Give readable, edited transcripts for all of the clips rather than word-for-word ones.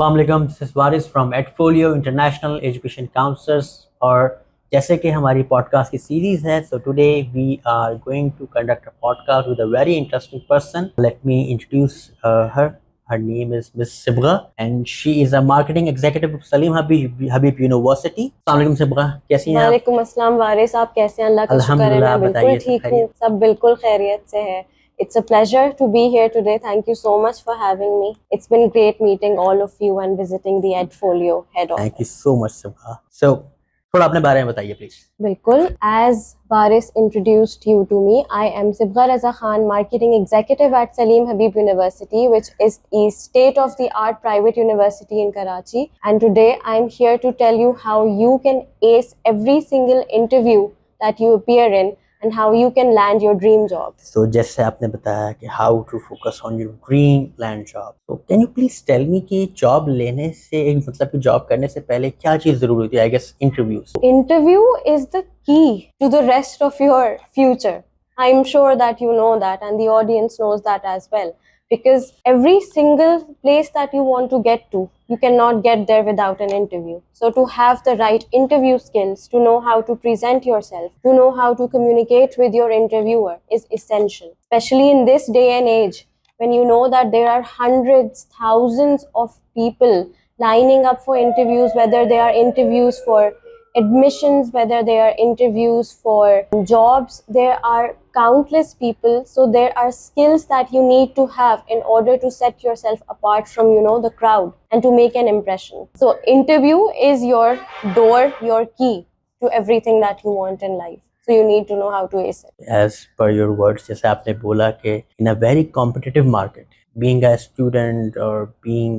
वालेकुम, this is Waris from Edfolio international education counsellors. और जैसे कि हमारी पॉडकास्ट की सीरीज है, so today we are going to conduct a podcast with a very interesting person. Let me introduce her. Her name is Miss Sibgha and she is a marketing executive of Salim Habib University. अस्सलाम वालेकुम सिबगा, कैसी हैं आप? वालेकुम अस्सलाम वारिस, आप कैसे हैं? अल्लाह का शुक्र है, अल्हम्दुलिल्लाह, मैं बिल्कुल बताइए सब ठीक हूँ, खैरियत? सब बिल्कुल खैरियत से है। It's a pleasure to be here today. Thank you so much for having me. It's been great meeting all of you and visiting the Edfolio head thank you office. So much Sibgha. So थोड़ा अपने बारे में बताइए please. बिल्कुल, as Varis introduced you to me, I am Sibgha Raza Khan, Marketing Executive at Salim Habib University, which is a state-of-the-art private university in Karachi. And today I'm here to tell you how you can ace every single interview that you appear in and how you can land your dream job. So जैसे आपने बताया कि how to focus on your dream land job, तो can you please tell me कि job लेने से मतलब कि जॉब करने से पहले क्या चीज जरूरी होती है? I guess interviews. Interview is the key to the rest of your future. I'm sure that you know that and the audience knows that as well. Because every single place that you want to get to, you cannot get there without an interview. So to have the right interview skills, to know how to present yourself, to know how to communicate with your interviewer is essential. Especially in this day and age, when you know that there are hundreds, thousands of people lining up for interviews, whether they are interviews for admissions, whether they are interviews for jobs, there are countless people. So there are skills that you need to have in order to set yourself apart from, the crowd and to make an impression. So interview is your door, your key to everything that you want in life. So you need to know how to ace it. As per your words, जैसे आपने बोला कि in a very competitive market, being a student or being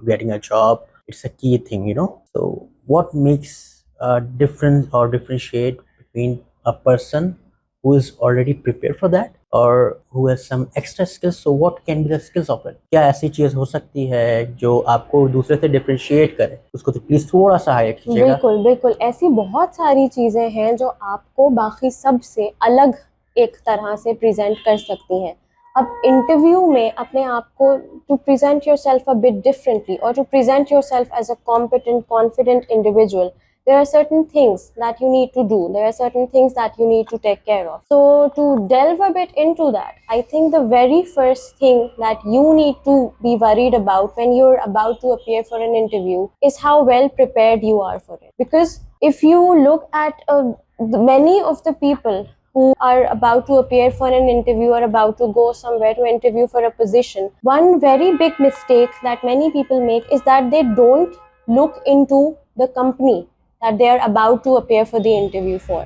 getting a job, it's a key thing. So what makes a difference or differentiate between a person who is already prepared for that or who has some extra skills? So what can be the skills of it? क्या ऐसी चीज हो सकती है जो आपको दूसरे से डिफरेंशिएट करे? उसको तो प्लीज थोड़ा सा हाईलाइट कीजिएगा। बिल्कुल बिल्कुल, ऐसी बहुत सारी चीज़ें हैं जो आपको बाकी सब से अलग एक तरह से प्रेजेंट कर सकती हैं। अब इंटरव्यू में अपने आप को to present yourself a bit differently और to present yourself as a competent confident individual, there are certain things that you need to do, there are certain things that you need to take care of. So to delve a bit into that, I think the very first thing that you need to be worried about when you're about to appear for an interview is how well prepared you are for it. Because if you look at many of the people who are about to appear for an interview or about to go somewhere to interview for a position, one very big mistake that many people make is that they don't look into the company that they are about to appear for the interview for.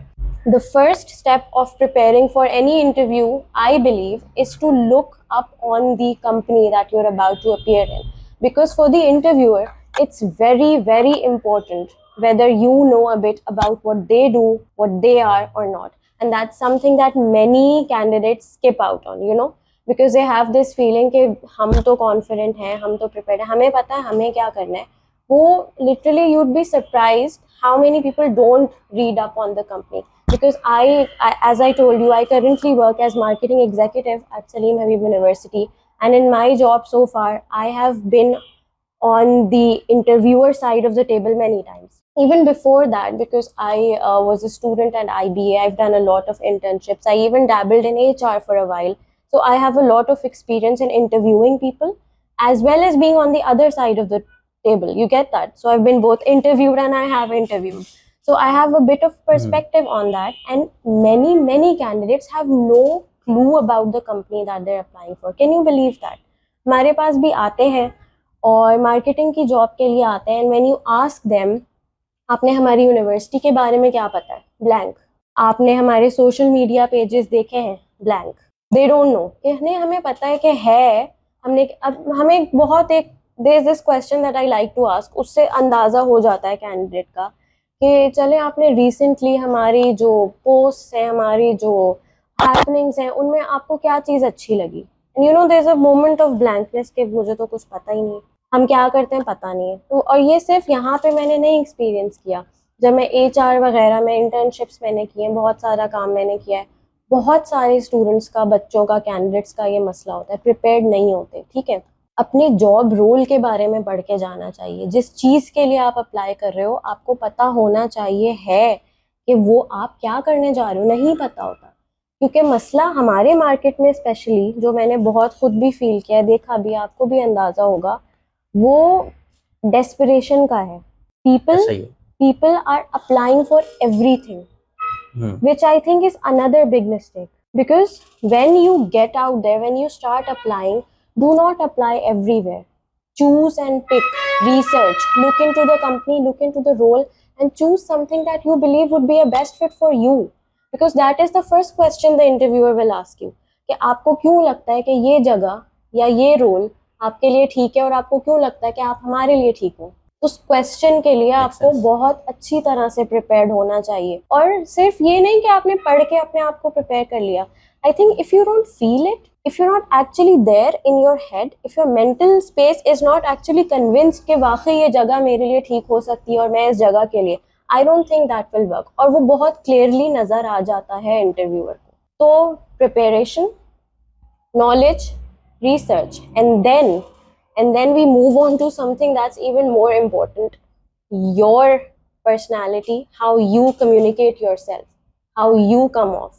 The first step of preparing for any interview, I believe, is to look up on the company that you're about to appear in. Because for the interviewer, it's very, very important whether you know a bit about what they do, what they are or not. And that's something that many candidates skip out on, because they have this feeling कि हम तो confident हैं, हम तो prepared हैं, हमें पता है हमें क्या करना है। वो literally you'd be surprised how many people don't read up on the company. Because as I told you, I currently work as marketing executive at Salim Habib University, and in my job so far, I have been on the interviewer side of the table many times. Even before that, because I was a student at IBA, I've done a lot of internships. I even dabbled in HR for a while. So I have a lot of experience in interviewing people as well as being on the other side of the table. You get that? So I've been both interviewed and I have interviewed. So I have a bit of perspective on that, and many candidates have no clue about the company that they're applying for. Can you believe that? हमारे पास भी आते हैं और marketing की job के लिए आते हैं, and when you ask them, आपने हमारी यूनिवर्सिटी के बारे में क्या पता है? ब्लैंक। आपने हमारे सोशल मीडिया पेजेस देखे हैं? ब्लैंक। दे डोंट नो कि नहीं, हमें पता है कि है, हमने अब हमें बहुत एक there is this question that I like to ask, उससे अंदाज़ा हो जाता है कैंडिडेट का कि चले आपने रिसेंटली हमारी जो पोस्ट हैं, हमारी जो हैपनिंग्स हैं, उनमें आपको क्या चीज़ अच्छी लगी। there is a moment of blankness कि मुझे तो कुछ पता ही नहीं, हम क्या करते हैं पता नहीं है। तो और ये सिर्फ यहाँ पे मैंने नहीं एक्सपीरियंस किया, जब मैं HR वगैरह में इंटर्नशिप्स मैंने किए हैं, बहुत सारा काम मैंने किया है, बहुत सारे स्टूडेंट्स का, बच्चों का, कैंडिडेट्स का ये मसला होता है, प्रिपेयर्ड नहीं होते। ठीक है, अपने जॉब रोल के बारे में पढ़ के जाना चाहिए। जिस चीज़ के लिए आप अप्लाई कर रहे हो आपको पता होना चाहिए है कि वो आप क्या करने जा रहे हो, नहीं पता होता। क्योंकि मसला हमारे मार्केट में स्पेशली, जो मैंने बहुत खुद भी फील किया, देखा भी, आपको भी अंदाज़ा होगा, वो डेस्परेशन का है। पीपल ऐसा ही है। people are applying for everything, which I think is another big mistake. Because when you get out there, when you start applying, do not apply everywhere. Choose and pick, research, look into the company, look into the role, and choose something that you believe would be a best fit for you. Because that is the first question the interviewer will ask you, कि आपको क्यों लगता है कि ये जगह या ये रोल आपके लिए ठीक है, और आपको क्यों लगता है कि आप हमारे लिए ठीक हो। उस क्वेश्चन के लिए आपको बहुत अच्छी तरह से प्रिपेयर्ड होना चाहिए। और सिर्फ ये नहीं कि आपने पढ़ के अपने आप को प्रिपेयर कर लिया। I think if you don't feel it, if you not actually there in your head, if your mental space is not actually convinced कि वाकई ये जगह मेरे लिए ठीक हो सकती है और मैं इस जगह के लिए, I don't think that will work. और वो बहुत क्लियरली नजर आ जाता है इंटरव्यूअर को। तो preparation, knowledge, research, and then we move on to something that's even more important: your personality, how you communicate yourself, how you come off.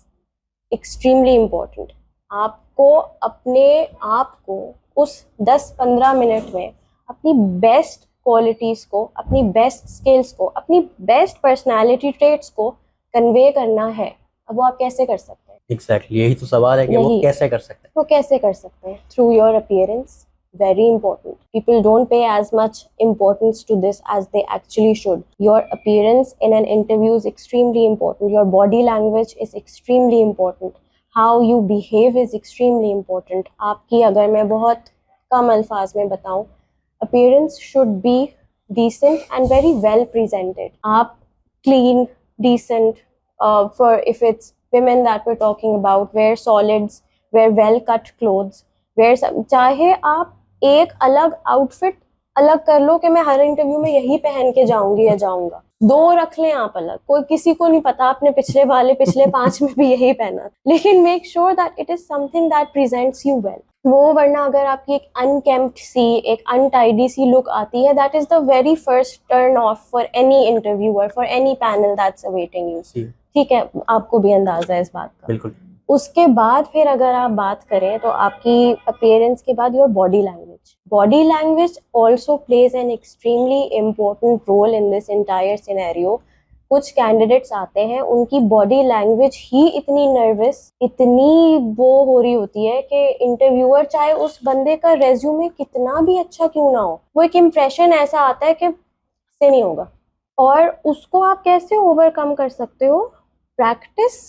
Extremely important. आपको अपने आप को उस 10-15 मिनट में अपनी बेस्ट क्वालिटीज को, अपनी बेस्ट स्किल्स को, अपनी बेस्ट पर्सनालिटी ट्रेट्स को कन्वे करना है। अब वो आप कैसे कर सकते हैं? एग्जैक्टली, यही तो सवाल है कि वो कैसे कर सकते हैं। वो कैसे कर सकते हैं? Through your appearance. Very important. People don't pay as much importance to this as they actually should. Your appearance in an interview is extremely important. Your body language is extremely important. How you behave is extremely important. आपकी, अगर मैं बहुत कम अल्फाज में बताऊं, appearance should be decent and very well presented. आप clean, decent, for if it's women that we're talking about, wear solids, wear well cut clothes, चाहे आप एक अलग आउटफिट अलग कर लो कि मैं हर इंटरव्यू में यही पहन के जाऊंगी या जाऊंगा, दो रख लें आप अलग, कोई किसी को नहीं पता आपने पिछले 5 में भी यही पहना, लेकिन make sure that it is something that presents you well. वो वरना अगर आपकी एक अनकेम्प्ड सी, एक अनटाइडी सी लुक आती है, that is the very first turn off for any interviewer, for any panel that's awaiting you. ठीक है, आपको भी अंदाजा है इस बात का। बिल्कुल। उसके बाद फिर अगर आप बात करें तो आपकी अपीयरेंस के बाद your body language. Body language also plays an extremely important role in this entire scenario. कुछ कैंडिडेट्स आते हैं, उनकी बॉडी लैंग्वेज ही इतनी नर्वस, इतनी वो हो रही होती है कि इंटरव्यूअर चाहे उस बंदे का रेज्यूमे कितना भी अच्छा क्यों ना हो, वो एक इम्प्रेशन ऐसा आता है कि से नहीं होगा। और उसको आप कैसे ओवरकम कर सकते हो? Practice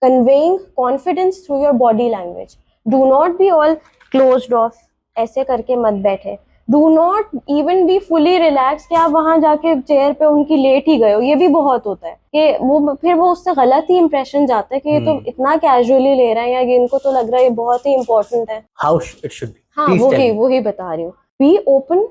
conveying confidence through your body language. Do not be all closed off, ऐसे करके मत बैठे। Do not even be fully relaxed कि आप वहाँ जाके चेयर पे उनकी लेट ही गए हो। ये भी बहुत होता है कि वो फिर वो उससे गलत ही इंप्रेशन जाता है कि ये तो इतना कैजुअली ले रहा है, या इनको तो लग रहा है ये बहुत ही इंपॉर्टेंट है। How it should be. हाँ, वही बता रही हूँ। Be open,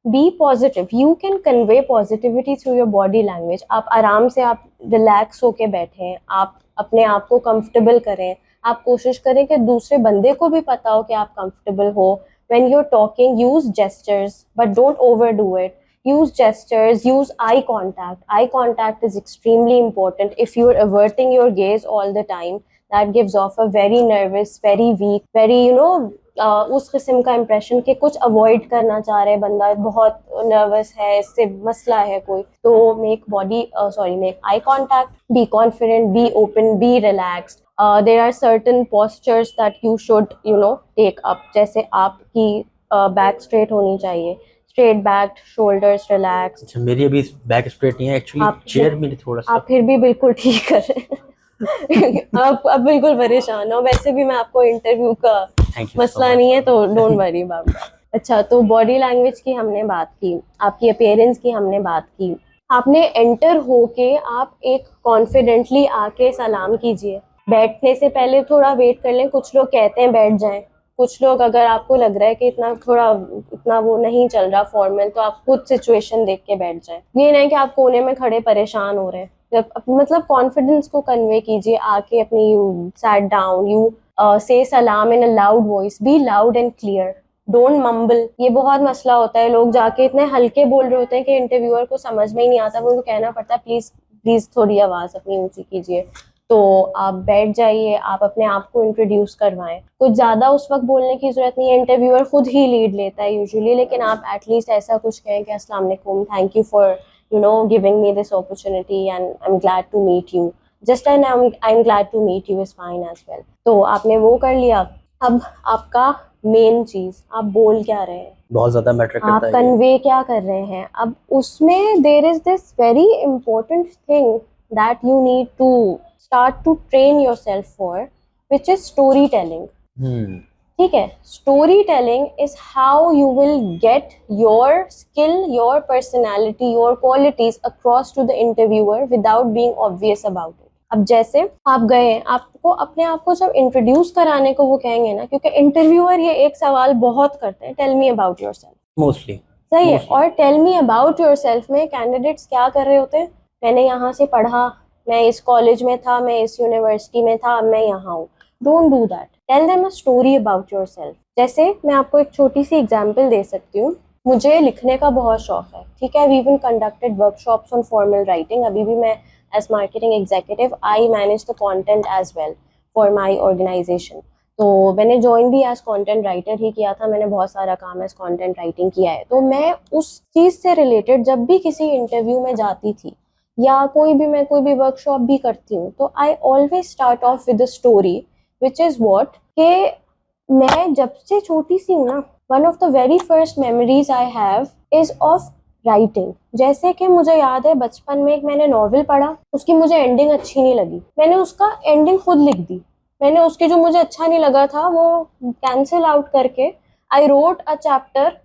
be positive. You can convey positivity through your body language. आप आराम से, आप रिलैक्स होके बैठें, आप अपने आप को कंफर्टेबल करें, आप कोशिश करें कि दूसरे बंदे को भी पता हो कि आप कंफर्टेबल हो। When you're talking, use gestures, but don't overdo it. Use gestures, use eye contact. Eye contact is extremely important. If you're averting your gaze all the time, that gives off a very nervous, very weak, very, उस किस्म का impression कि कुछ avoid करना चाह रहे बंदा, बहुत नर्वस है, इससे मसला है कोई। तो make eye contact, be confident, be open, be relaxed. There are certain postures that you should take up, जैसे आपकी बैक स्ट्रेट होनी चाहिए, स्ट्रेट बैक, शोल्डर्स रिलैक्स। अच्छा, मेरी अभी बैक स्ट्रेट नहीं है एक्चुअली, चेयर में थोड़ा सा। आप फिर भी बिल्कुल ठीक कर रहे हैं। आप बिल्कुल परेशान हो, वैसे भी मैं आपको इंटरव्यू का मसला नहीं है, तो डोंट वरी अबाउट दैट। अच्छा, तो बॉडी लैंग्वेज की हमने बात की, आपकी अपीयरेंस की हमने बात की। आपने एंटर होके आप एक कॉन्फिडेंटली आके सलाम कीजिए। बैठने से पहले थोड़ा वेट कर लें। कुछ लोग कहते हैं बैठ जाएं, कुछ लोग, अगर आपको लग रहा है कि इतना वो नहीं चल रहा फॉर्मल, तो आप खुद सिचुएशन देख के बैठ जाएं। ये नहीं कि आप कोने में खड़े परेशान हो रहे हैं। मतलब कॉन्फिडेंस को कन्वे कीजिए आके अपनी। You sat down, you say सलाम in a loud voice, be loud and clear. Don't mumble. ये बहुत मसला होता है, लोग जाके इतने हल्के बोल रहे होते हैं कि इंटरव्यूअर को समझ में ही नहीं आता, वो उनको कहना पड़ता है प्लीज प्लीज थोड़ी आवाज अपनी ऊंची कीजिए। तो आप बैठ जाइए, आप अपने आप को इंट्रोड्यूस करवाएं। कुछ ज्यादा उस वक्त बोलने की जरूरत नहीं है, इंटरव्यूअर खुद ही लीड लेता है यूजुअली, लेकिन आप एटलीस्ट ऐसा कुछ कहें कि अस्सलाम वालेकुम, thank you for giving me this opportunity and I'm glad to meet you, just and I'm glad to meet you is fine as well। तो आपने वो कर लिया। अब आपका मेन चीज, आप बोल क्या रहे हैं, बहुत ज्यादा मैटर आप करता है ये। कन्वे क्या कर रहे हैं। अब उसमें there is this very important thing that you need to start to train yourself for, which is story telling. ठीक है, story telling is how you will get your skill, your personality, your qualities across to the interviewer without being obvious about it. अब जैसे आप गए, आपको अपने आप को जब इंट्रोड्यूस कराने को वो कहेंगे ना, क्योंकि इंटरव्यूअर ये एक सवाल बहुत करते हैं, tell me about yourself. Mostly सही है। और टेल मी अबाउट योरसेल्फ में कैंडिडेट्स क्या कर रहे होते हैं, मैंने यहाँ से पढ़ा, मैं इस कॉलेज में था, मैं इस यूनिवर्सिटी में था, अब मैं यहाँ हूँ। Don't do that, tell them a story about yourself. जैसे मैं आपको एक छोटी सी एग्जांपल दे सकती हूँ। मुझे लिखने का बहुत शौक है, ठीक है, we even conducted workshops on formal writing. अभी भी मैं as marketing executive I manage the content as well for my organisation. तो मैंने ज्वाइन भी एज कंटेंट राइटर ही किया था, मैंने बहुत सारा काम एज कंटेंट राइटिंग किया है। तो मैं उस चीज़ से रिलेटेड जब भी किसी इंटरव्यू में जाती थी या मैं कोई भी वर्कशॉप भी करती हूँ, तो I always start of with a story which is what, कि मैं जब से छोटी सी हूँ ना, one of the very first memories I have is of writing. जैसे कि मुझे याद है बचपन में एक मैंने नॉवेल पढ़ा, उसकी मुझे एंडिंग अच्छी नहीं लगी, मैंने उसका एंडिंग खुद लिख दी। मैंने उसके जो मुझे अच्छा नहीं लगा था वो कैंसिल आउट करके I wrote a chapter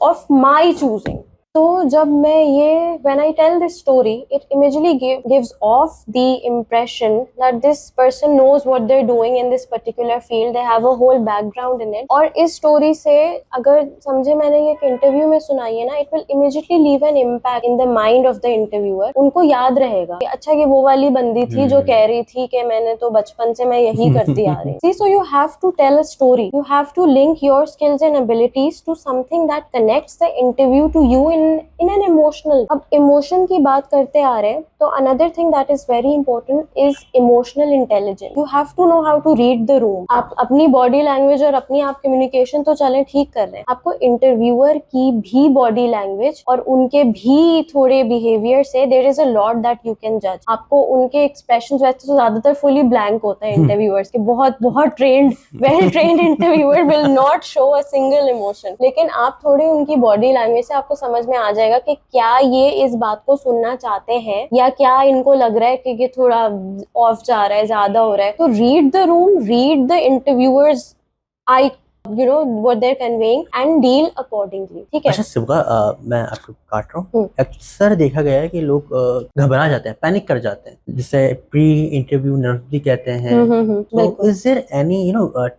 of my choosing. तो जब मैं ये when I tell this story, it immediately gives off the impression that this person knows what they are doing in this particular field, they have a whole background in it. और इस story से अगर समझे मैंने ये एक interview में सुनाई है ना, it will immediately leave an impact in the mind of the interviewer. उनको याद रहेगा कि अच्छा ये वो वाली बंदी थी जो कह रही थी कि मैंने तो बचपन से मैं यही करती आ रही थी। So you have to tell a story, you have to link your skills and abilities to something that connects the interview to you in an emotional। अब इमोशन की बात करते आ रहे हैं, तो another thing that is very important is emotional intelligence। you have to know how to read the room। आप अपनी body language और अपनी आप कम्युनिकेशन तो चलें ठीक कर रहे हैं, आपको इंटरव्यूअर की भी बॉडी लैंग्वेज और उनके भी थोड़े बिहेवियर से there is a lot that you can जज। आपको उनके एक्सप्रेशंस, वैसे तो ज्यादातर फुली ब्लैंक होते हैं इंटरव्यूअर्स के, बहुत trained well trained interviewer will not show a single emotion, लेकिन आप थोड़ी उनकी बॉडी लैंग्वेज से आपको समझ में आ जाएगा कि क्या ये इस बात को सुनना चाहते हैं या क्या इनको लग रहा है कि ये थोड़ा ऑफ जा रहा है, ज्यादा हो रहा है। तो read the room, read the interviewers I what they're conveying and deal accordingly। ठीक है। अच्छा शिवा, मैं आपको काट रहा हूँ। अक्सर देखा गया है कि लोग घबरा जाते हैं, पैनिक कर जाते हैं, जिसे प्री इंटरव्यू नर्वस भी कहते हैं। तो इज देयर एनी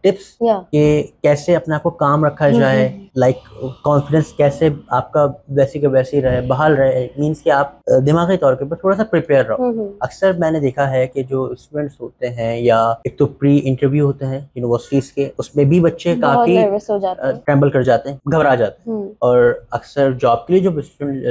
टिप्स कि कैसे अपने आप को काम रखा जाए, लाइक कॉन्फिडेंस कैसे आपका वैसे के वैसे ही रहे, बहाल रहे, मींस कि आप दिमागी तौर पे थोड़ा सा प्रिपेयर रहो। अक्सर मैंने देखा है कि जो स्टूडेंट्स होते हैं या एक तो प्री इंटरव्यू होते हैं यूनिवर्सिटीज के, उसमें भी बच्चे काफी नर्वस हो जाते हैं, ट्रेम्बल कर जाते हैं, घबरा जाते हैं। और अक्सर जॉब के लिए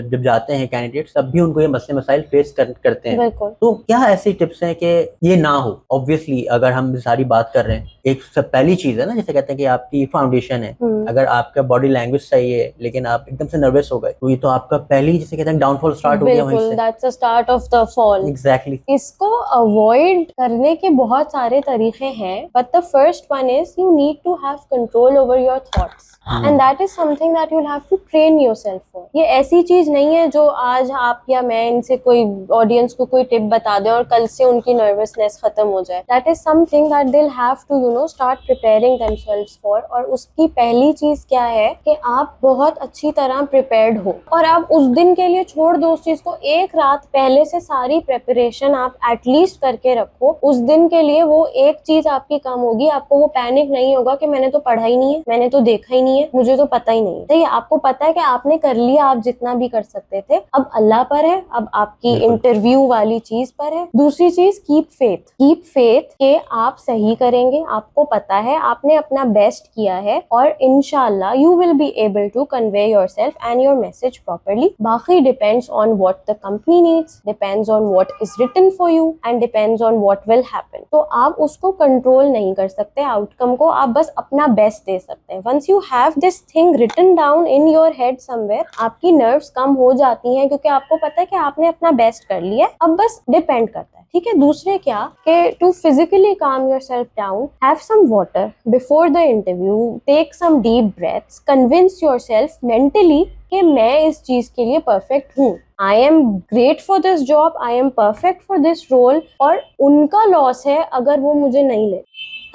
जब जाते हैं कैंडिडेट्स, तब भी उनको ये मसले मसाइल फेस करते हैं। तो क्या ऐसी टिप्स हैं कि ये ना हो? ऑब्वियसली अगर हम सारी बात कर रहे हैं, एक सब पहली चीज है ना, जैसे कहते हैं कि आपकी फाउंडेशन है, अगर आपका बॉडी लैंग्वेज सही है लेकिन आप एकदम से नर्वस हो गए, तो ये तो आपका पहली, जैसे कहते हैं, डाउनफॉल स्टार्ट हो गया वहीं से। That's the start of the fall. Exactly. इसको अवॉइड करने के बहुत सारे तरीके हैं, but the first one is you need to have control over your thoughts, and that is something that you have to train yourself for. ये ऐसी चीज नहीं है जो आज आप या मैं इनसे कोई ऑडियंस को कोई टिप बता दें और कल से उनकी नर्वसनेस खत्म हो जाए। That is something that they will have to start preparing themselves for. और उसकी पहली चीज क्या है कि आप बहुत अच्छी तरह प्रिपेयर्ड हो, और आप उस दिन के लिए छोड़ दो उस चीज को, एक रात पहले से सारी प्रिपरेशन आप एटलीस्ट करके रखो। उस दिन के लिए वो एक चीज आपकी कम होगी, आपको वो पैनिक नहीं होगा कि मैंने तो पढ़ा पढ़ा ही नहीं है, मैंने तो देखा ही नहीं है, मुझे तो पता ही नहीं है। ठीक है, आपको पता है कि आपने कर लिया, आप जितना भी कर सकते थे, अब अल्लाह पर है, अब आपकी बिल्कुल। इंटरव्यू वाली चीज पर है। दूसरी चीज, कीप फेथ के आप सही करेंगे, आपको पता है आपने अपना बेस्ट किया है, और इंशाल्लाह you will be able to convey yourself and your message properly. बाकी depends on what the company needs, depends on what is written for you and depends on what will happen. तो आप उसको control नहीं कर सकते, outcome को, आप बस अपना बेस्ट दे सकते हैं। Once you have this thing written down in your head somewhere, आपकी नर्व्स कम हो जाती हैं, क्योंकि आपको पता है कि आपने अपना बेस्ट कर लिया है, अब बस डिपेंड करता है। ठीक है, दूसरे क्या कि to physically calm yourself down, have some water before the interview, take some deep breaths, convince yourself mentally कि मैं इस चीज के लिए परफेक्ट हूँ, I am great for this job, I am perfect for this role, और उनका loss है अगर वो मुझे नहीं ले।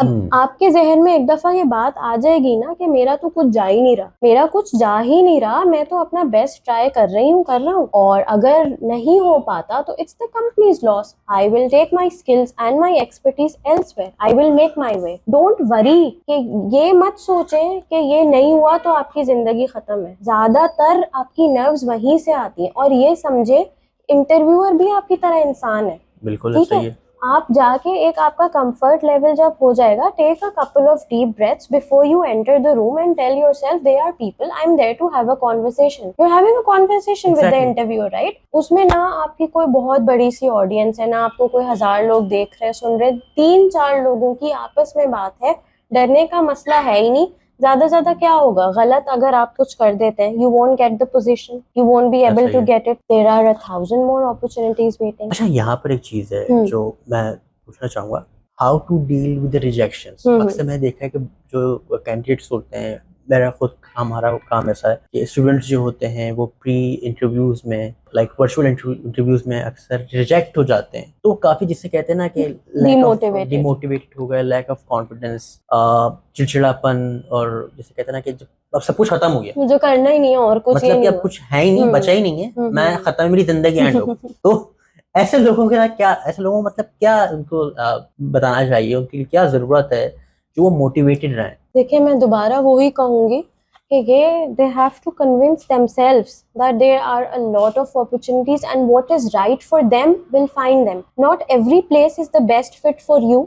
अब आपके जहन में एक दफा ये बात आ जाएगी ना कि मेरा तो कुछ जा ही नहीं रहा, मेरा कुछ जा ही नहीं रहा, मैं तो अपना बेस्ट ट्राई कर रहा हूँ, और अगर नहीं हो पाता तो it's the company's loss. I will take my skills and my expertise elsewhere, I will make my way. Don't worry, कि ये मत सोचें कि ये नहीं हुआ तो आपकी जिंदगी खत्म है। ज्यादातर आपकी नर्व्स वहीं से आती हैं, और ये समझे इंटरव्यूअर भी आपकी तरह इंसान है। बिल्कुल ठीक है, आप जाके एक आपका कंफर्ट लेवल जब हो जाएगा, take a couple of deep breaths before you enter the room and tell yourself they are people, I am there to have a conversation. You are having a conversation with the interviewer, right? उसमें ना आपकी कोई बहुत बड़ी सी audience है, ना आपको कोई 1000 लोग देख रहे हैं, सुन रहे, 3-4 लोगों की आपस में बात है। डरने का मसला है ही नहीं। ज्यादा क्या होगा, गलत अगर आप कुछ कर देते हैं, you won't get the position, you won't be able to get it, there are 1000 more opportunities waiting. अच्छा, यहाँ पर एक चीज है जो मैं पूछना चाहूंगा, how to deal with the rejections. अक्सर मैंने देखा है कि जो कैंडिडेट्स होते हैं, मेरा खुद हमारा काम ऐसा है कि स्टूडेंट्स जो होते हैं वो प्री इंटरव्यूज में, लाइक वर्चुअल इंटरव्यूज में अक्सर रिजेक्ट हो जाते हैं, तो काफी जिससे कहते हैं ना कि डिमोटिवेटेड हो गए, लैक ऑफ कॉन्फिडेंस, चिड़चिड़ापन, और जिसे कहते हैं ना कि अब सब कुछ खत्म हो गया, मुझे करना ही नहीं है और कुछ, मतलब कि अब कुछ है ही नहीं, बचा ही नहीं है, मैं खत्म, मेरी जिंदगी एंड हो। तो ऐसे लोगों के क्या, ऐसे लोगों मतलब क्या उनको बताना चाहिए, उनके लिए क्या जरूरत है जो वो मोटिवेटेड रहें? देखिए, मैं दोबारा वही कहूंगी कि ये they have to convince themselves that there are a lot of opportunities and what is right for them will find them. Not every place is the best fit for you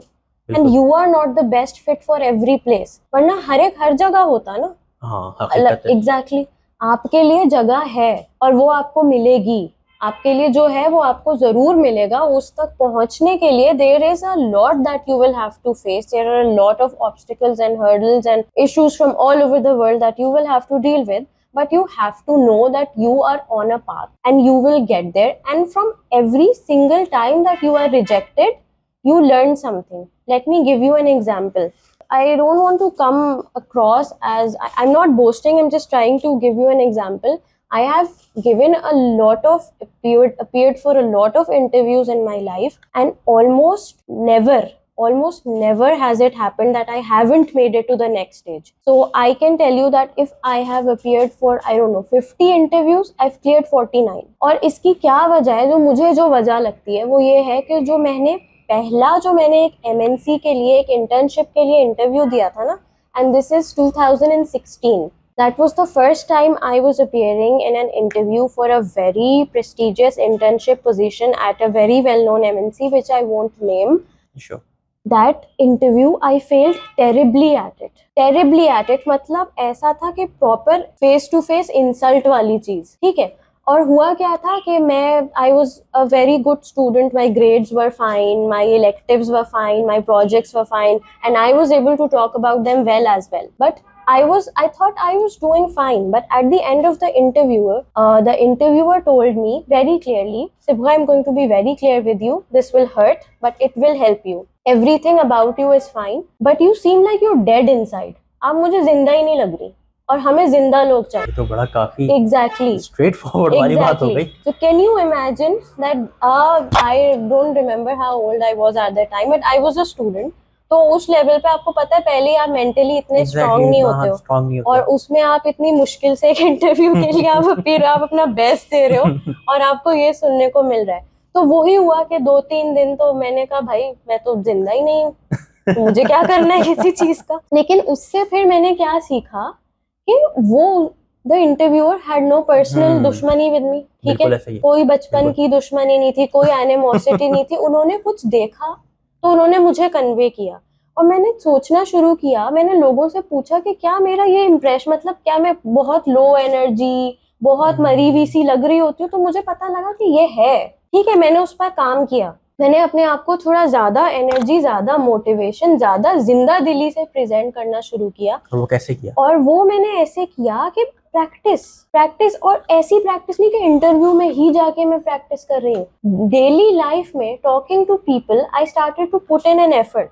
and you are not the best fit for every place, वरना हर जगह होता ना। हाँ, exactly, आपके लिए जगह है और वो आपको मिलेगी, आपके लिए जो है वो आपको जरूर मिलेगा। उस तक पहुंचने के लिए there is a lot that you will have to face, there are a lot of obstacles and hurdles and issues from all over the world that you will have to deal with, but you have to know that you are on a path and you will get there, and from every single time that you are rejected you learn something. Let me give you an example. I don't want to come across as I'm not boasting, I'm just trying to give you an example. I have given a lot of appeared for a lot of interviews in my life, and almost never has it happened that I haven't made it to the next stage. So I can tell you that if I have appeared for, I don't know, 50 interviews, I've cleared 49. और इसकी क्या वजह है, मुझे जो वजह लगती है वो ये है कि जो मैंने एक MNC के लिए, एक इंटर्नशिप के लिए इंटरव्यू दिया था ना, and this is 2016. That was the first time I was appearing in an interview for a very prestigious internship position at a very well-known MNC, which I won't name. Sure. That interview I failed terribly at it. Terribly at it मतलब ऐसा था कि proper face to face insult वाली चीज, ठीक है। और हुआ क्या था कि I was a very good student, my grades were fine, my electives were fine, my projects were fine, and I was able to talk about them well as well. But I thought I was doing fine, but at the end of the interviewer told me very clearly, Sibgha, I'm going to be very clear with you, this will hurt, but it will help you. Everything about you is fine, but you seem like you're dead inside. आप मुझे जिंदा ही नहीं लग रही, और हमें जिंदा लोग चाहिए। तो बड़ा काफी exactly स्ट्रेट फॉरवर्ड वाली बात हो गई। So can you imagine that I don't remember how old I was at that time, but I was a student. तो उस लेवल पे आपको पता है, पहले आप मेंटली इतने स्ट्रांग नहीं होते हो, और उसमें आप इतनी मुश्किल से एक इंटरव्यू के लिए आप अपना बेस्ट दे रहे हो और आपको ये सुनने को मिल रहा है। तो वही हुआ कि 2-3 दिन तो मैंने कहा भाई मैं तो जिंदा ही नहीं हूँ, मुझे क्या करना है किसी चीज का। लेकिन उससे फिर मैंने क्या सीखा कि वो the interviewer had no personal दुश्मनी विद मी, ठीक बिल्कुल है, ऐसा ही है, कोई बचपन बिल्कुल। की दुश्मनी नहीं थी, कोई एनिमोसिटी नहीं थी। उन्होंने कुछ देखा तो उन्होंने मुझे कन्वे किया, और मैंने सोचना शुरू किया, मैंने लोगों से पूछा कि क्या मेरा ये इम्प्रेशन, मतलब क्या मैं बहुत लो एनर्जी, बहुत मरी हुई सी लग रही होती हूँ। तो मुझे पता लगा कि ये है, ठीक है। मैंने उस पर काम किया, मैंने अपने आप को थोड़ा ज्यादा एनर्जी, ज्यादा मोटिवेशन, ज्यादा जिंदा दिली से प्रेजेंट करना शुरू किया। और वो कैसे किया? और वो मैंने ऐसे किया कि प्रैक्टिस प्रैक्टिस, और ऐसी प्रैक्टिस नहीं कि इंटरव्यू में ही जाके मैं प्रैक्टिस कर रही हूँ। डेली लाइफ में talking to people I started to put in an effort,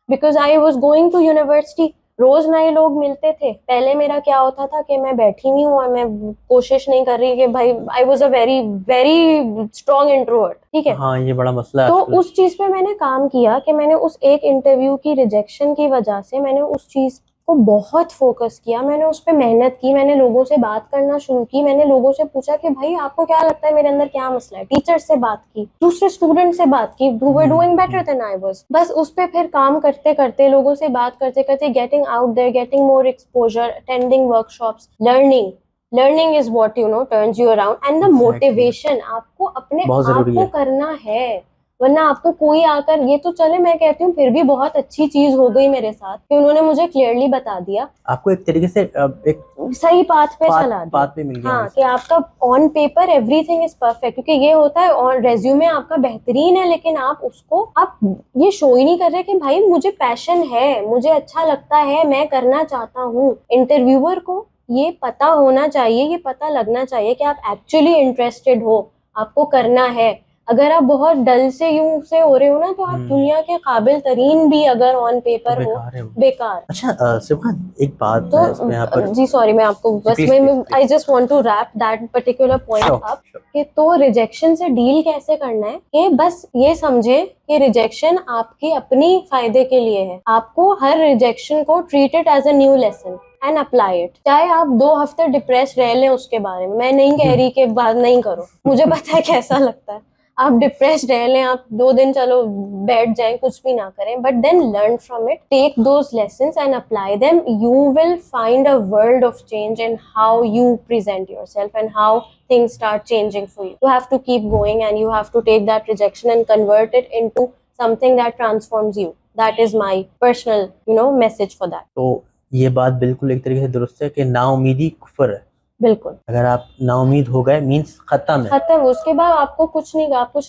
because I was going to university. रोज नए लोग मिलते थे। पहले मेरा क्या होता था कि मैं बैठी हुई हूँ और मैं कोशिश नहीं कर रही कि भाई, I was a very very strong introvert, ठीक है। हाँ, ये बड़ा मसला है तो आजकल। उस चीज पे मैंने काम किया कि मैंने उस एक इंटरव्यू की रिजेक्शन की वजह से मैंने उस चीज को बहुत फोकस किया, मैंने उस पर मेहनत की, मैंने लोगों से बात करना शुरू की, मैंने लोगों से पूछा कि भाई आपको क्या लगता है मेरे अंदर क्या मसला है, टीचर से बात की, दूसरे स्टूडेंट से बात की who were doing better than I was। बस उस पे फिर काम करते करते, लोगों से बात करते करते, getting out there, getting more exposure, attending workshops, learning is what you know turns you around, and the motivation. आपको अपने बहुत आप जरूरी को है। करना है, वरना आपको कोई आकर, ये तो चले मैं कहती हूँ फिर भी बहुत अच्छी चीज हो गई मेरे साथ कि उन्होंने मुझे क्लियरली बता दिया, आपको एक तरीके से एक सही पाथ पे चला दिया। पाथ पे मिल गया हाँ, वहीं कि से। आपका on paper everything is perfect, क्योंकि ये होता है और रेज्यूमे आपका बेहतरीन है, लेकिन आप उसको, आप ये शो ही नहीं कर रहे कि भाई मुझे पैशन है, मुझे अच्छा लगता है, मैं करना चाहता हूँ। इंटरव्यूअर को ये पता होना चाहिए, ये पता लगना चाहिए कि आप एक्चुअली इंटरेस्टेड हो, आपको करना है। अगर आप बहुत डल से यूं से हो रहे हो ना, तो आप दुनिया के काबिल तरीन भी अगर ऑन पेपर हो, बेकार है वो। बेकार। अच्छा सिफान, एक बात तो मैं इसमें यहाँ पर, जी सॉरी, मैं आपको जी बस प्लीज मैं please I please. Just want to wrap that particular point sure up sure. कि तो रिजेक्शन से डील कैसे करना है, कि बस ये समझे कि रिजेक्शन आपकी अपनी फायदे के लिए है। आपको हर रिजेक्शन को treat it as a new lesson and apply it. चाहे आप 2 हफ्ते डिप्रेस रह लें उसके बारे में, मैं नहीं कह रही कि बात नहीं करो, मुझे पता है कैसा लगता है। आप डिप्रेस रह लें, आप 2 दिन चलो बैठ जाएं, कुछ भी ना करें, but then learn from it, take those lessons and apply them. You will find a world of change in how you present yourself and how things start changing for you. You have to keep going and you have to take that rejection and convert it into something that transforms you. That is my personal, message for that. तो ये बात बिल्कुल एक तरीके से दुरुस्त है कि नाउमीदी कुफर है। बिल्कुल, अगर आप नाउमीद हो गए मीन्स खत्म है। खत्म। उसके बाद आपको आप कुछ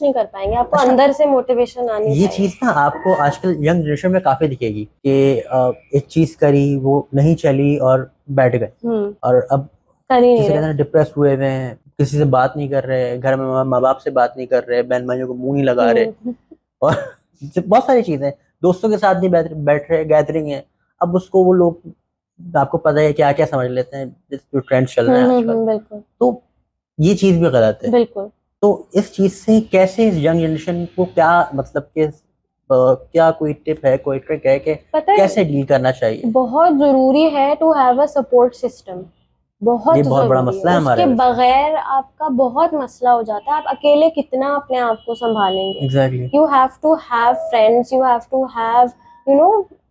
नहीं कर पाएंगे, आपको अच्छा, अंदर से मोटिवेशन आनी ये चाहिए। चीज ना आपको आजकल यंग जनरेशन में काफी दिखेगी कि एक चीज करी, वो नहीं चली और बैठ गए, और अब कर ही नहीं जैसे कहते रहे। हैं डिप्रेस हुए हुए हैं, किसी से बात नहीं कर रहे, घर में माँ बाप से बात नहीं कर रहे, बहन भाइयों को मुंह नहीं लगा रहे, और बहुत सारी चीजें, दोस्तों के साथ नहीं बैठ रहे, गैदरिंग है। अब उसको वो लोग, आपको पता है क्या क्या समझ लेते हैं, जो ट्रेंड चल रहे हैं आजकल। बिल्कुल तो ये चीज भी गलत है। बिल्कुल। तो इस चीज से कैसे इस यंग जनरेशन को क्या, मतलब कि क्या कोई टिप है, कोई ट्रिक है कि पता है, कैसे डील करना चाहिए? बहुत जरूरी है to have a support system, बहुत ये बहुत बड़ा जरूरी मसला है। है हमारे उसके वैसे। बगैर आपका बहुत मसला हो जाता है। आप अकेले कितना अपने आप को संभालेंगे? Exactly. You have to have friends, you have to have,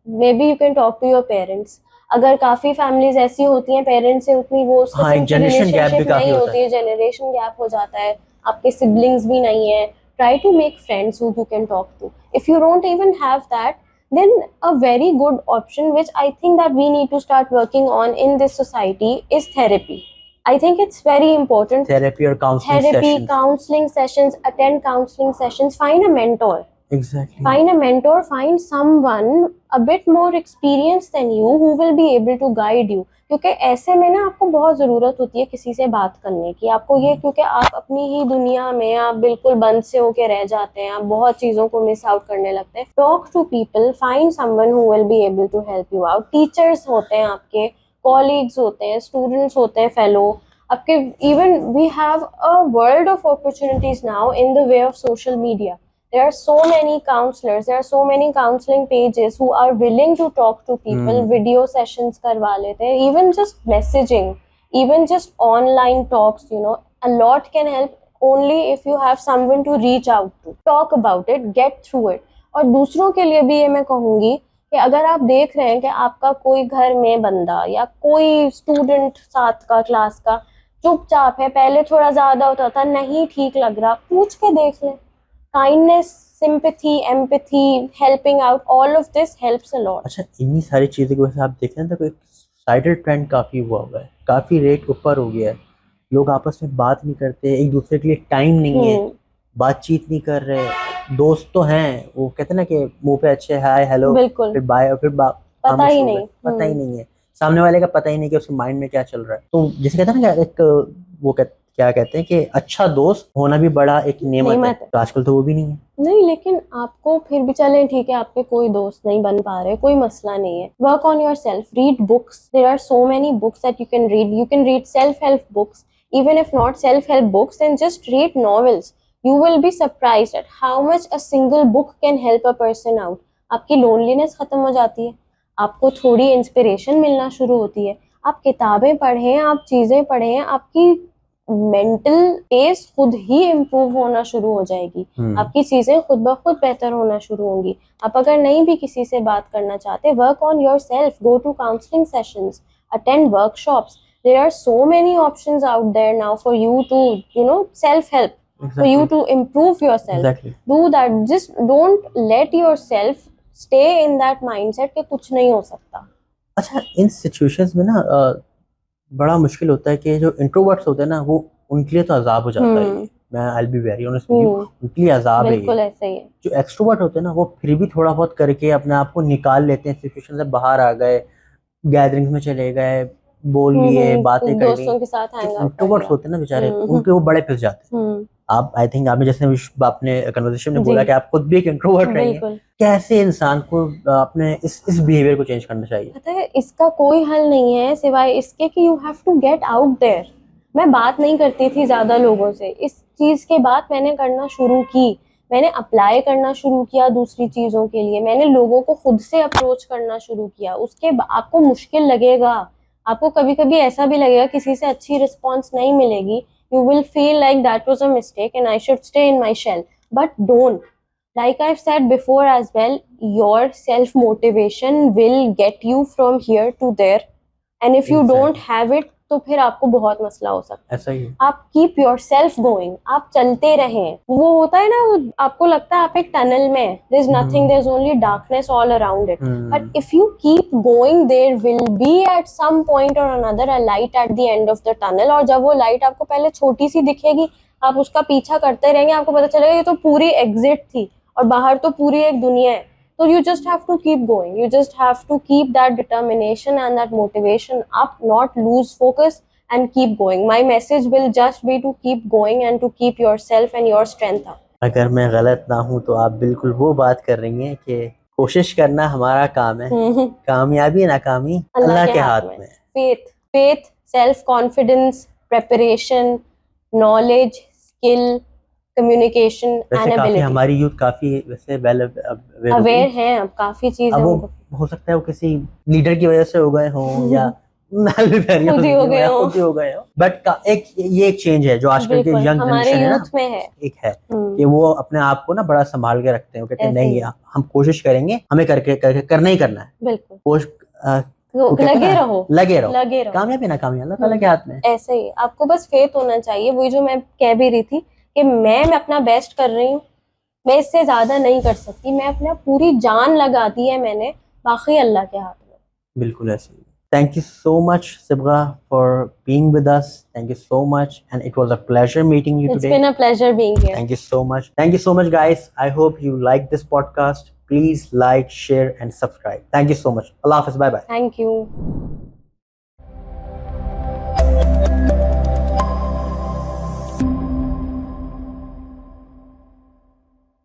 maybe you can talk to your parents. अगर काफी फैमिलीज ऐसी होती हैं, पेरेंट्स से उतनी वो उस हाँ, किस्म एक की जनरेशन गैप भी रिलेशनशिप काफी नहीं होता होती है। है, जनरेशन गैप हो जाता है, आपके सिबलिंग्स भी नहीं है। Try to make friends who you can talk to. If you don't even have that, then a very good option which I think that we need to start working on in this society is therapy. I think it's very important. Therapy और counselling Therapy, sessions. counseling sessions, attend counseling sessions, find a mentor. Exactly. Find a mentor, find someone a bit more experienced than you who will be able to guide you. क्योंकि ऐसे में ना आपको बहुत ज़रूरत होती है किसी से बात करने की। आपको ये, क्योंकि आप अपनी ही दुनिया में आप बिल्कुल बंद से होके रह जाते हैं, आप बहुत चीज़ों को मिस आउट करने लगते हैं। Talk to people, find someone who will be able to help you out. Teachers होते हैं आपके, कॉलीग्स होते हैं, स्टूडेंट्स होते हैं, फेलो आपके। Even we have a world of opportunities now in the way of social media. There are so many counselors, there are so many counseling pages who are willing to talk to people. Video sessions करवा लेते हैं, even just messaging, even just online talks, a lot can help only if you have someone to reach out to. Talk about it, get through it. और दूसरों के लिए भी ये मैं कहूँगी कि कि अगर आप देख रहे हैं कि आपका कोई घर में बंदा या कोई स्टूडेंट साथ का क्लास का चुपचाप है, पहले थोड़ा ज्यादा होता था, नहीं ठीक लग रहा, पूछ के देख लें. Kindness, sympathy, empathy, helping out, all of this helps a lot. अच्छा, इन्हीं सारी चीज़ों की वजह से आप देखें ना तो कोई साइडल ट्रेंड काफ़ी हुआ हुआ है, काफ़ी रेट ऊपर हो गया है. लोग आपस में बात नहीं करते, एक दूसरे के लिए टाइम नहीं है, बातचीत नहीं कर रहे. दोस्त तो हैं, वो कहते हैं ना कि मुंह पे अच्छे हाय हेलो बिल्कुल फिर बाय और फिर पता खामोश ही हो गए. नहीं. पता ही नहीं है, सामने वाले का पता ही नहीं कि उसके माइंड में क्या चल रहा है. तो जैसे कहते हैं ना कि एक वो क्या कहते हैं कि अच्छा दोस्त होना भी बड़ा एक नेमत है. नेमत है. तो आजकल तो वो भी नहीं है. नहीं, लेकिन आपको फिर भी चलें ठीक है, आपके कोई दोस्त नहीं बन पा रहे, कोई मसला नहीं है. Work on yourself, read books. There are so many books that you can read self help books. Even if not self help books, then just read novels. You will be surprised at how much a single book can help a person out. आपकी loneliness खत्म हो जाती है, आपको थोड़ी inspiration मिलना शुरू होती है. आप किताबें पढ़ें, आप चीज़ें पढ़ें, आपकी मेंटल टेस्ट खुद ही इम्प्रूव होना शुरू हो जाएगी. आपकी चीज़ें खुद ब खुद बेहतर होना शुरू होंगी. आप अगर नहीं भी किसी से बात करना चाहते, work on your self, go to counselling sessions, attend workshops. There are so many options out there now for you to, self-help. Exactly. For you to improve yourself. Exactly. Do that. Just don't let yourself stay in that mindset कि कुछ नहीं हो सकता. अच्छा, इन situations में ना बड़ा मुश्किल होता है कि जो इंट्रोवर्ट्स होते हैं ना, वो उनके लिए तो अजाब हो जाता है. मैं I will be very honest with you, उनके लिए अजाब है. बिल्कुल ऐसे ही है. जो एक्सट्रोवर्ट होते हैं ना, वो फिर भी थोड़ा बहुत करके अपने आप को निकाल लेते हैं, सिचुएशन से बाहर आ गए, गैदरिंग्स में चले गए, बोल लिए, बातें कर ली. दोस्तों के साथ हैंग आउट. इंट्रोवर्ट्स होते हैं ना बेचारे, उनके वो बड़े पिस जाते हैं. आप आई थिंक आपने जैसे आपने कन्वर्सेशन में बोला कि आप खुद भी एक इंट्रोवर्ट रहे हैं. कैसे इंसान को अपने इस बिहेवियर को चेंज करना चाहिए? पता है, इसका कोई हल नहीं है सिवाय इसके कि you have to get out there. मैं बात नहीं करती थी ज्यादा लोगों से. इस चीज के बाद मैंने करना शुरू की, मैंने अप्लाई करना शुरू किया दूसरी चीजों के लिए. मैंने लोगों को खुद से अप्रोच करना शुरू किया. उसके आपको मुश्किल लगेगा, आपको कभी कभी ऐसा भी लगेगा किसी से अच्छी रिस्पॉन्स नहीं मिलेगी. You will feel like that was a mistake and I should stay in my shell. But don't. Like I've said before as well, your self-motivation will get you from here to there. And if you don't have it, तो फिर आपको बहुत मसला हो सकता है. ऐसा ही. आप keep yourself going. आप चलते रहें. वो होता है ना, आपको लगता है आप एक टनल में, there's nothing, there's only darkness all around it. But if you keep going, there will be at some point or another a light at the end of the tunnel. और जब वो लाइट आपको पहले छोटी सी दिखेगी, आप उसका पीछा करते रहेंगे, आपको पता चलेगा ये तो पूरी एग्जिट थी और बाहर तो पूरी एक दुनिया है. So you just have to keep going. You just have to keep that determination and that motivation up, not lose focus and keep going. My message will just be to keep going and to keep yourself and your strength up. अगर मैं गलत ना हूँ तो आप बिल्कुल वो बात कर रही हैं कि कोशिश करना हमारा काम है, कामयाबी नाकामी अल्लाह के हाथ में. Faith, self-confidence, preparation, knowledge, skill, communication and ability. हमारी यूथ काफी वैसे वेल अवेयर हैं अब काफी चीजें. अब वो हो सकता है वो किसी लीडर की वजह से हो गए हों या खुद ही हो गए हो. बट एक चेंज है जो आजकल के यंग जनरेशन है ना, में है. एक है कि वो अपने आप को ना बड़ा संभाल के रखते हैं. वो कहते हैं नहीं, हम कोशिश करेंगे, हमें करना ही करना है. बिल्कुल. लगे रहो. कामयाबी ना कामयाबी अल्लाह ताला के हाथ में. ऐसे ही आपको बस फेथ होना चाहिए. वही जो मैं कह भी रही थी कि मैं अपना बेस्ट कर रही हूँ, मैं इससे ज्यादा नहीं कर सकती. मैं अपना पूरी जान लगा दी है मैंने, बाकी अल्लाह के हाथ में. बिल्कुल ऐसे ही. Thank you so much, Sibgha, for being with us. Thank you so much, and it was a pleasure meeting you today. It's been a pleasure being here. Thank you so much. Thank you so much, guys. I hope you liked this podcast. Please like, share, and subscribe. Thank you so much. Allah Hafiz. Bye bye. Thank you.